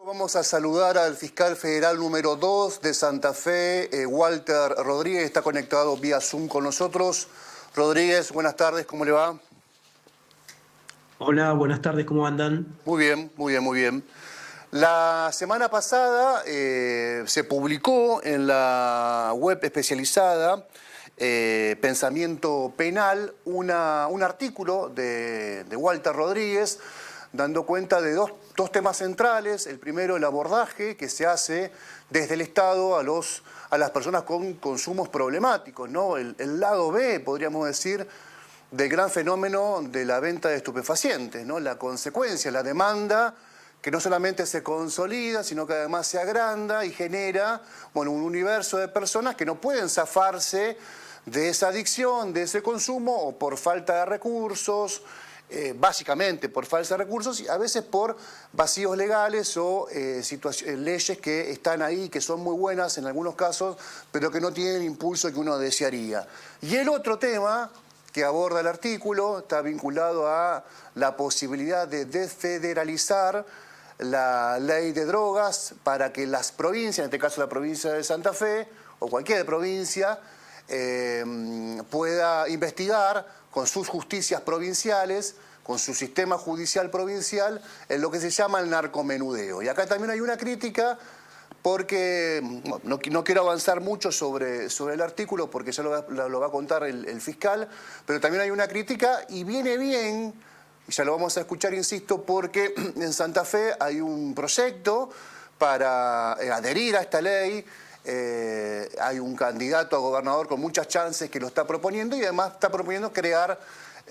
Vamos a saludar al fiscal federal número 2 de Santa Fe, Walter Rodríguez, está conectado vía Zoom con nosotros. Rodríguez, buenas tardes, ¿cómo le va? Hola, buenas tardes, ¿cómo andan? Muy bien, muy bien, muy bien. La semana pasada se publicó en la web especializada Pensamiento Penal un artículo de Walter Rodríguez dando cuenta de dos temas centrales. El primero, el abordaje que se hace desde el Estado a las personas con consumos problemáticos, ¿no? El lado B, podríamos decir, del gran fenómeno de la venta de estupefacientes, ¿no? La consecuencia, la demanda que no solamente se consolida, sino que además se agranda y genera, bueno, un universo de personas que no pueden zafarse de esa adicción, de ese consumo, o por falta de recursos, básicamente por falta de recursos, y a veces por vacíos legales o leyes que están ahí, que son muy buenas en algunos casos, pero que no tienen el impulso que uno desearía. Y el otro tema que aborda el artículo está vinculado a la posibilidad de desfederalizar la ley de drogas para que las provincias, en este caso la provincia de Santa Fe o cualquier provincia, pueda investigar con sus justicias provinciales, con su sistema judicial provincial, en lo que se llama el narcomenudeo. Y acá también hay una crítica porque no quiero avanzar mucho sobre el artículo porque ya lo va a contar el fiscal, pero también hay una crítica y viene bien, y ya lo vamos a escuchar, insisto, porque en Santa Fe hay un proyecto para adherir a esta ley. Hay un candidato a gobernador con muchas chances que lo está proponiendo y además está proponiendo crear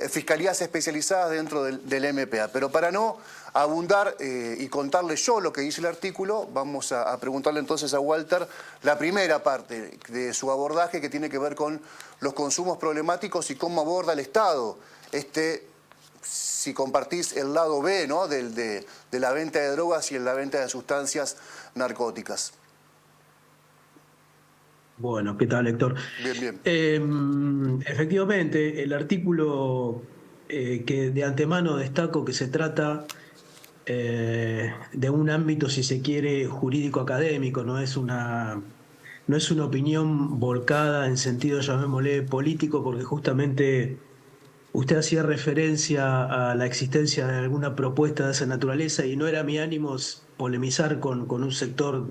fiscalías especializadas dentro del MPA. Pero para no abundar y contarle yo lo que dice el artículo, vamos a preguntarle entonces a Walter la primera parte de su abordaje, que tiene que ver con los consumos problemáticos y cómo aborda el Estado si compartís el lado B, ¿no?, de la venta de drogas y la venta de sustancias narcóticas. Bueno, ¿qué tal, Héctor? Bien, bien. Efectivamente, el artículo que de antemano destaco que se trata de un ámbito, si se quiere, jurídico-académico, no es una opinión volcada en sentido, llamémosle, político, porque justamente usted hacía referencia a la existencia de alguna propuesta de esa naturaleza y no era mi ánimo polemizar con un sector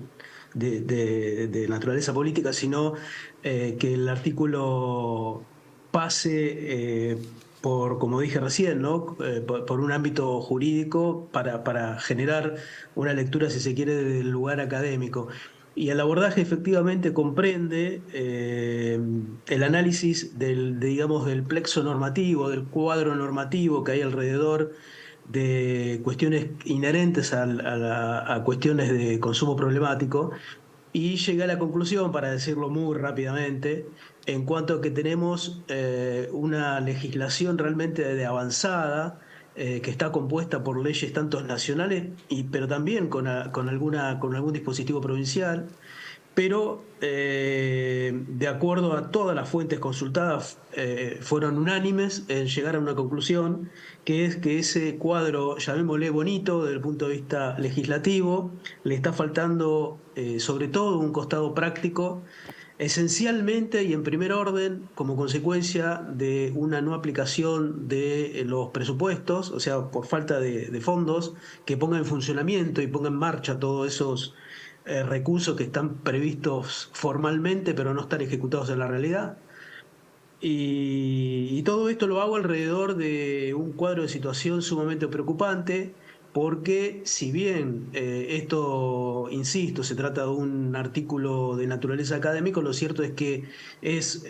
de naturaleza política, sino que el artículo pase por, como dije recién, ¿no? Por un ámbito jurídico para generar una lectura, si se quiere, del lugar académico. Y el abordaje efectivamente comprende el análisis digamos, del plexo normativo, del cuadro normativo que hay alrededor de cuestiones inherentes a cuestiones de consumo problemático, y llegué a la conclusión, para decirlo muy rápidamente, en cuanto a que tenemos una legislación realmente de avanzada, que está compuesta por leyes tanto nacionales, pero también con algún dispositivo provincial, pero de acuerdo a todas las fuentes consultadas, fueron unánimes en llegar a una conclusión, que es que ese cuadro, llamémosle bonito desde el punto de vista legislativo, le está faltando sobre todo un costado práctico, esencialmente y en primer orden como consecuencia de una no aplicación de los presupuestos, o sea, por falta de fondos que pongan en funcionamiento y pongan en marcha todos esos recursos que están previstos formalmente pero no están ejecutados en la realidad. Y todo esto lo hago alrededor de un cuadro de situación sumamente preocupante, porque si bien esto, insisto, se trata de un artículo de naturaleza académico, lo cierto es que es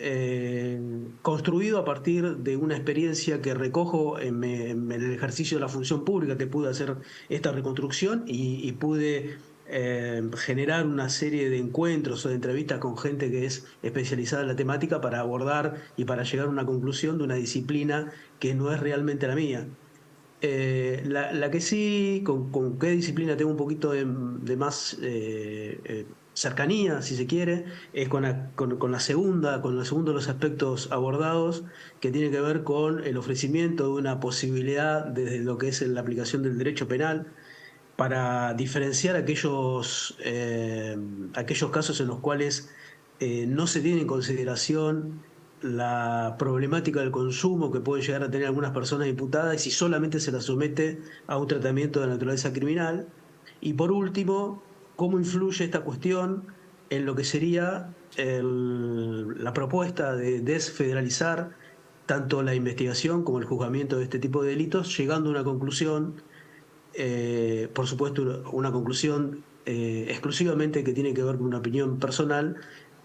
construido a partir de una experiencia que recojo en el ejercicio de la función pública, que pude hacer esta reconstrucción y pude generar una serie de encuentros o de entrevistas con gente que es especializada en la temática para abordar y para llegar a una conclusión de una disciplina que no es realmente la mía. La que sí, con qué disciplina tengo un poquito de más cercanía, si se quiere, es con la segunda, con el segundo de los aspectos abordados, que tiene que ver con el ofrecimiento de una posibilidad desde lo que es la aplicación del derecho penal, para diferenciar aquellos casos en los cuales no se tiene en consideración la problemática del consumo que pueden llegar a tener algunas personas imputadas y si solamente se las somete a un tratamiento de naturaleza criminal. Y por último, cómo influye esta cuestión en lo que sería la propuesta de desfederalizar tanto la investigación como el juzgamiento de este tipo de delitos, llegando a una conclusión, por supuesto, una conclusión exclusivamente que tiene que ver con una opinión personal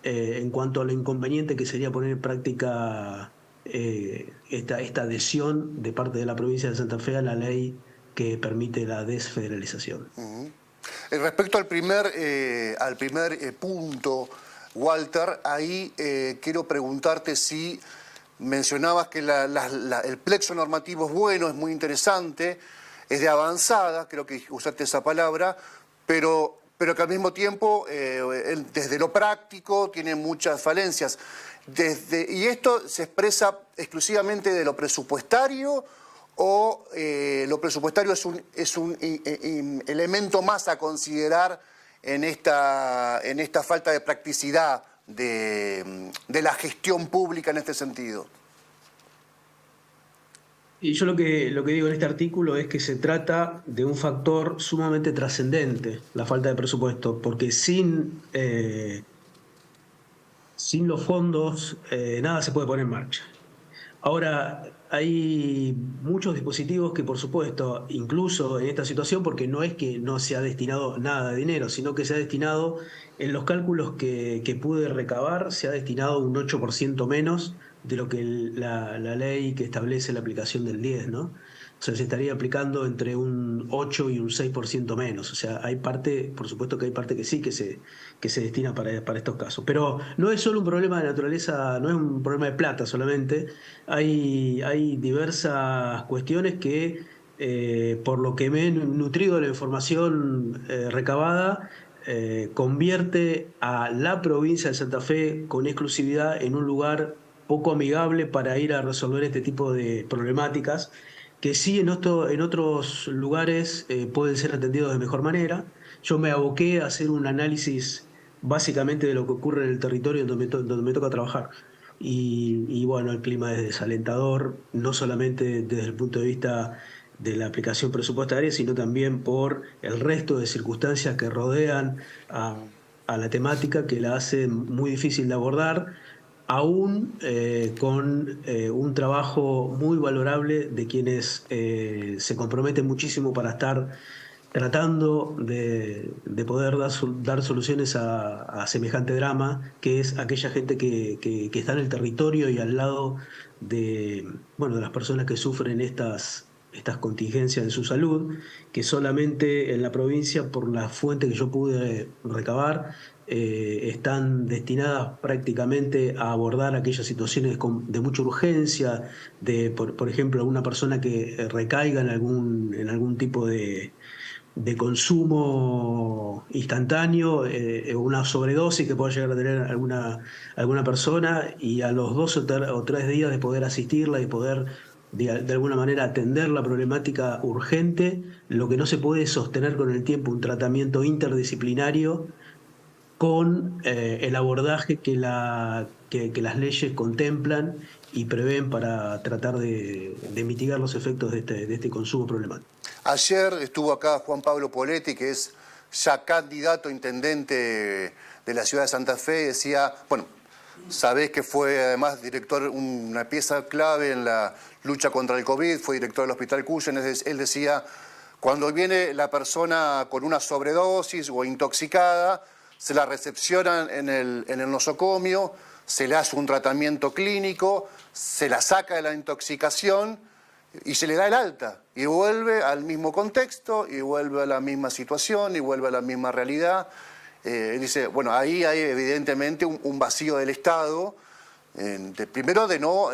en cuanto a lo inconveniente que sería poner en práctica esta adhesión de parte de la provincia de Santa Fe a la ley que permite la desfederalización. Respecto al primer punto, Walter, ahí quiero preguntarte si mencionabas que el plexo normativo es bueno, es muy interesante, es de avanzada, creo que usaste esa palabra, pero que al mismo tiempo, desde lo práctico, tiene muchas falencias. ¿Y esto se expresa exclusivamente de lo presupuestario o lo presupuestario es un elemento más a considerar en esta falta de practicidad de la gestión pública en este sentido? Y yo lo que digo en este artículo es que se trata de un factor sumamente trascendente, la falta de presupuesto, porque sin los fondos nada se puede poner en marcha. Ahora, hay muchos dispositivos que, por supuesto, incluso en esta situación, porque no es que no se ha destinado nada de dinero, sino que se ha destinado, en los cálculos que pude recabar, se ha destinado un 8% menos de lo que la ley que establece la aplicación del 10, ¿no? O sea, se estaría aplicando entre un 8 y un 6% menos. O sea, hay parte, por supuesto que hay parte que sí que se destina para estos casos. Pero no es solo un problema de naturaleza, no es un problema de plata solamente. Hay diversas cuestiones que, por lo que me he nutrido de la información recabada, convierte a la provincia de Santa Fe con exclusividad en un lugar poco amigable para ir a resolver este tipo de problemáticas, que sí en otros lugares pueden ser atendidos de mejor manera. Yo me aboqué a hacer un análisis básicamente de lo que ocurre en el territorio donde me toca trabajar. Y bueno, el clima es desalentador, no solamente desde el punto de vista de la aplicación presupuestaria, sino también por el resto de circunstancias que rodean a la temática que la hacen muy difícil de abordar, aún con un trabajo muy valorable de quienes se comprometen muchísimo para estar tratando de poder dar soluciones a semejante drama, que es aquella gente que está en el territorio y al lado de, bueno, de las personas que sufren estas contingencias en su salud, que solamente en la provincia, por la fuente que yo pude recabar, están destinadas prácticamente a abordar aquellas situaciones de mucha urgencia, por ejemplo, alguna persona que recaiga en algún tipo de consumo instantáneo, una sobredosis que pueda llegar a tener alguna persona, y a los 2 o 3 días de poder asistirla y poder de alguna manera atender la problemática urgente, lo que no se puede es sostener con el tiempo un tratamiento interdisciplinario con el abordaje que las leyes contemplan y prevén para tratar de mitigar los efectos de este consumo problemático. Ayer estuvo acá Juan Pablo Poletti, que es ya candidato a intendente de la ciudad de Santa Fe, y decía, bueno, sabés que fue además director, una pieza clave en la lucha contra el COVID, fue director del Hospital Cuyen. Él decía, cuando viene la persona con una sobredosis o intoxicada, se la recepcionan en el nosocomio, se le hace un tratamiento clínico, se la saca de la intoxicación y se le da el alta. Y vuelve al mismo contexto, y vuelve a la misma situación, y vuelve a la misma realidad. Dice, bueno, ahí hay evidentemente un vacío del Estado, primero de no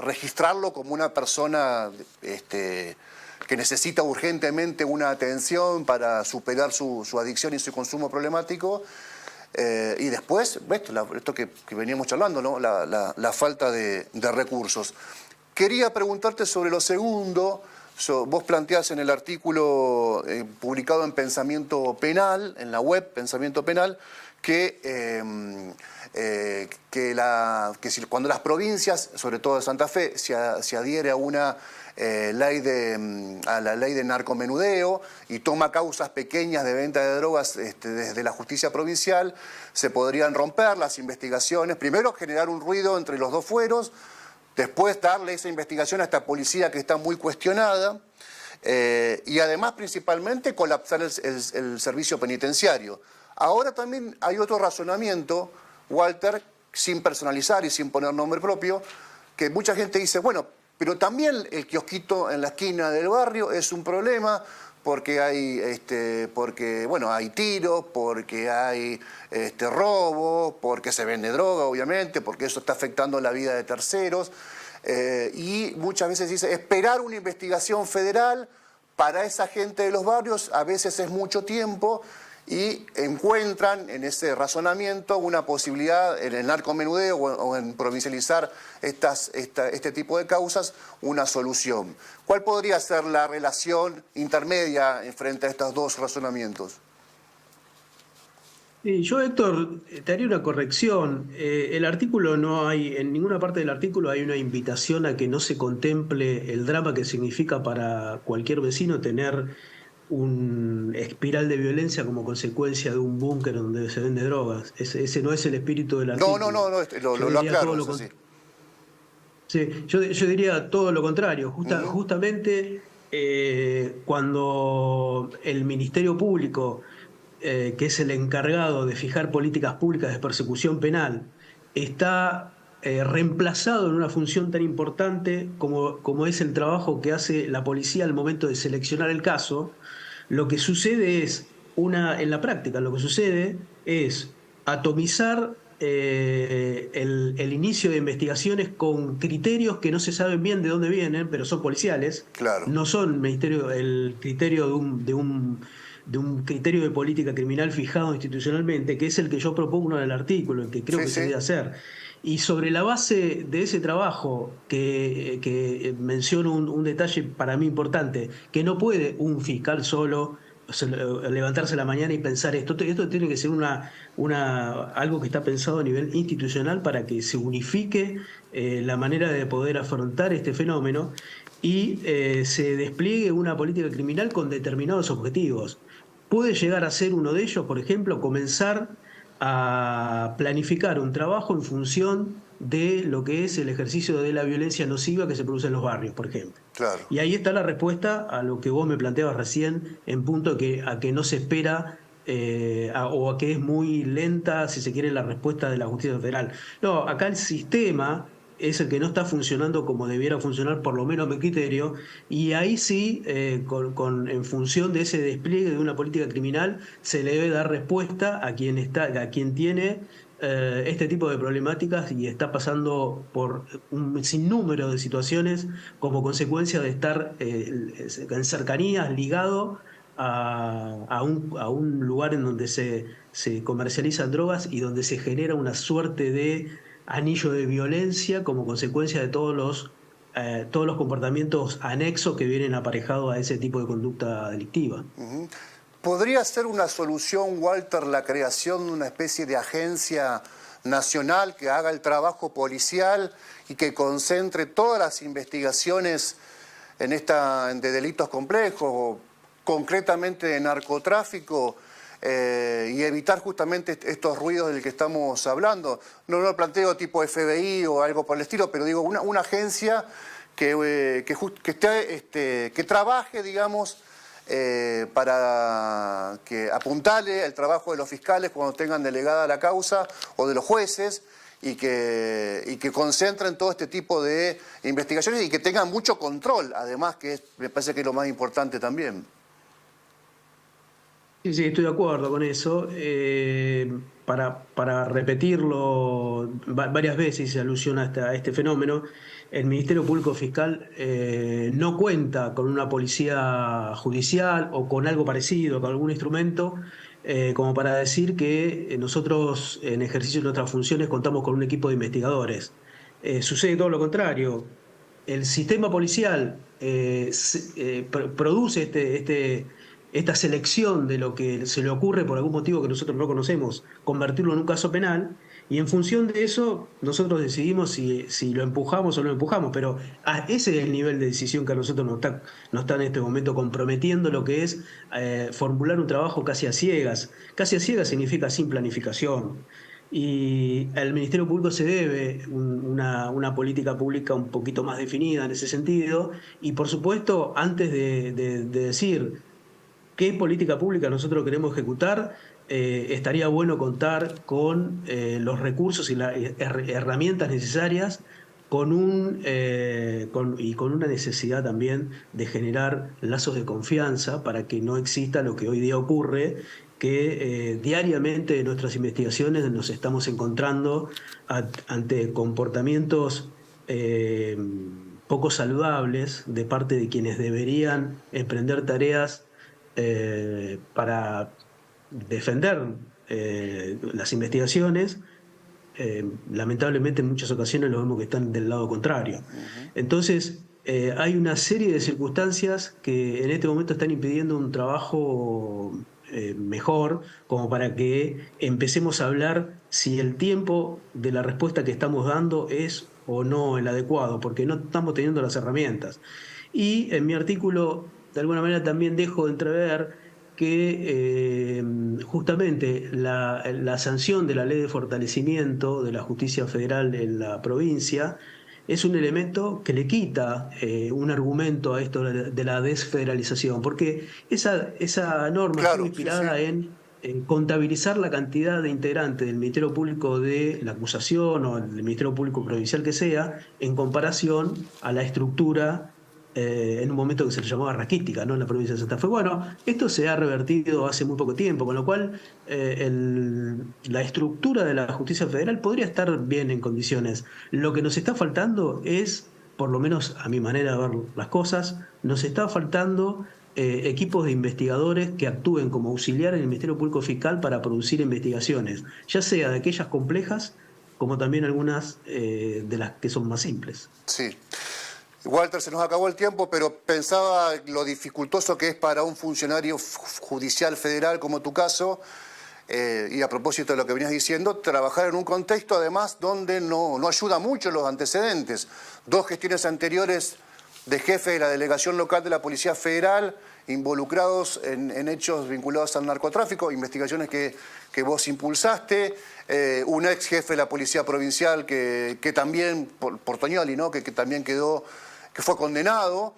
registrarlo como una persona que necesita urgentemente una atención para superar su adicción y su consumo problemático, y después, esto que veníamos charlando, ¿no? La falta de recursos. Quería preguntarte sobre lo segundo, Vos planteás en el artículo publicado en Pensamiento Penal, en la web Pensamiento Penal, que cuando las provincias, sobre todo de Santa Fe, se adhiere a una a la ley de narcomenudeo y toma causas pequeñas de venta de drogas desde la justicia provincial, se podrían romper las investigaciones, primero generar un ruido entre los dos fueros, después darle esa investigación a esta policía que está muy cuestionada, y además principalmente colapsar el servicio penitenciario. Ahora también hay otro razonamiento, Walter, sin personalizar y sin poner nombre propio, que mucha gente dice, bueno, pero también el kiosquito en la esquina del barrio es un problema porque hay, hay tiros, porque hay robo, porque se vende droga, obviamente, porque eso está afectando la vida de terceros. Y muchas veces dice, esperar una investigación federal para esa gente de los barrios a veces es mucho tiempo, y encuentran en ese razonamiento una posibilidad en el narcomenudeo o en provincializar este tipo de causas, una solución. ¿Cuál podría ser la relación intermedia frente a estos dos razonamientos? Yo, Héctor, te haría una corrección. El artículo no hay, en ninguna parte del artículo hay una invitación a que no se contemple el drama que significa para cualquier vecino tener un espiral de violencia como consecuencia de un búnker donde se vende drogas. Ese no es el espíritu del No, artículo. lo aclaro, eso sí. Sí, yo diría todo lo contrario. Justamente cuando el Ministerio Público, que es el encargado de fijar políticas públicas de persecución penal, está reemplazado en una función tan importante como es el trabajo que hace la policía al momento de seleccionar el caso, lo que sucede es, en la práctica, lo que sucede es atomizar el inicio de investigaciones con criterios que no se saben bien de dónde vienen, pero son policiales. Claro. No son el criterio de un criterio de política criminal fijado institucionalmente, que es el que yo propongo en el artículo, el que creo que se debe hacer. Y sobre la base de ese trabajo, que menciono un detalle para mí importante, que no puede un fiscal solo levantarse a la mañana y pensar esto tiene que ser algo que está pensado a nivel institucional para que se unifique la manera de poder afrontar este fenómeno y se despliegue una política criminal con determinados objetivos. Puede llegar a ser uno de ellos, por ejemplo, comenzar a planificar un trabajo en función de lo que es el ejercicio de la violencia nociva que se produce en los barrios, por ejemplo. Claro. Y ahí está la respuesta a lo que vos me planteabas recién, en punto a que no se espera o a que es muy lenta, si se quiere, la respuesta de la justicia federal. No, acá el sistema es el que no está funcionando como debiera funcionar, por lo menos a mi criterio, y ahí sí, en función de ese despliegue de una política criminal, se le debe dar respuesta a quien tiene este tipo de problemáticas y está pasando por un sinnúmero de situaciones como consecuencia de estar en cercanías, ligado a un lugar en donde se comercializan drogas y donde se genera una suerte de anillo de violencia como consecuencia de todos los comportamientos anexos que vienen aparejados a ese tipo de conducta delictiva. ¿Podría ser una solución, Walter, la creación de una especie de agencia nacional que haga el trabajo policial y que concentre todas las investigaciones de delitos complejos, concretamente de narcotráfico, y evitar justamente estos ruidos del que estamos hablando? No lo planteo tipo FBI o algo por el estilo, pero digo una agencia que trabaje, digamos, para que apuntale el trabajo de los fiscales cuando tengan delegada la causa o de los jueces y que concentren todo este tipo de investigaciones y que tengan mucho control, además, me parece que es lo más importante también. Sí, estoy de acuerdo con eso. Para repetirlo varias veces, se alusiona a este fenómeno. El Ministerio Público Fiscal no cuenta con una policía judicial o con algo parecido, con algún instrumento, como para decir que nosotros, en ejercicio de nuestras funciones, contamos con un equipo de investigadores. Sucede todo lo contrario. el sistema policial produce esta selección de lo que se le ocurre por algún motivo que nosotros no conocemos, convertirlo en un caso penal, y en función de eso nosotros decidimos si lo empujamos o no lo empujamos, pero ese es el nivel de decisión que a nosotros nos está en este momento comprometiendo lo que es formular un trabajo casi a ciegas. Casi a ciegas significa sin planificación. Y al Ministerio Público se debe una política pública un poquito más definida en ese sentido. Y por supuesto, antes de decir qué política pública nosotros queremos ejecutar, estaría bueno contar con los recursos y las herramientas necesarias y con una necesidad también de generar lazos de confianza para que no exista lo que hoy día ocurre, que diariamente en nuestras investigaciones nos estamos encontrando ante comportamientos poco saludables de parte de quienes deberían emprender tareas para defender las investigaciones. Lamentablemente en muchas ocasiones lo vemos que están del lado contrario. Entonces, hay una serie de circunstancias que en este momento están impidiendo un trabajo mejor, como para que empecemos a hablar si el tiempo de la respuesta que estamos dando es o no el adecuado, porque no estamos teniendo las herramientas. Y en mi artículo, de alguna manera, también dejo de entrever que justamente la sanción de la ley de fortalecimiento de la justicia federal en la provincia es un elemento que le quita un argumento a esto de la desfederalización, porque esa norma estuvo Claro, sí, sí. inspirada en contabilizar la cantidad de integrantes del Ministerio Público de la acusación o del Ministerio Público provincial que sea, en comparación a la estructura en un momento que se le llamaba raquítica, ¿no? En la provincia de Santa Fe. Bueno, esto se ha revertido hace muy poco tiempo, con lo cual la estructura de la justicia federal podría estar bien en condiciones. Lo que nos está faltando es, por lo menos a mi manera de ver las cosas, nos está faltando equipos de investigadores que actúen como auxiliar en el Ministerio Público Fiscal para producir investigaciones, ya sea de aquellas complejas como también algunas de las que son más simples. Sí. Walter, se nos acabó el tiempo, pero pensaba lo dificultoso que es para un funcionario judicial federal como tu caso, y a propósito de lo que venías diciendo, trabajar en un contexto además donde no ayuda mucho los antecedentes. 2 gestiones anteriores de jefe de la delegación local de la Policía Federal involucrados en hechos vinculados al narcotráfico, investigaciones que vos impulsaste, un ex jefe de la Policía Provincial que también, Portoñoli, ¿no? que también que fue condenado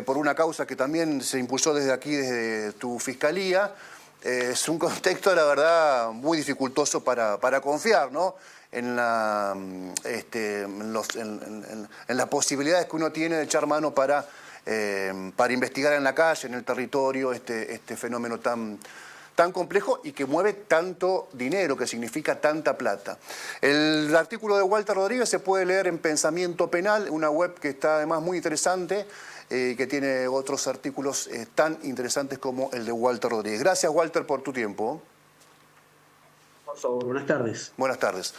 por una causa que también se impulsó desde aquí, desde tu fiscalía. Es un contexto, la verdad, muy dificultoso para confiar, ¿no? En las posibilidades que uno tiene de echar mano para investigar en la calle, en el territorio, este fenómeno tan complejo y que mueve tanto dinero, que significa tanta plata. El artículo de Walter Rodríguez se puede leer en Pensamiento Penal, una web que está además muy interesante, que tiene otros artículos tan interesantes como el de Walter Rodríguez. Gracias, Walter, por tu tiempo. Por favor, buenas tardes. Buenas tardes.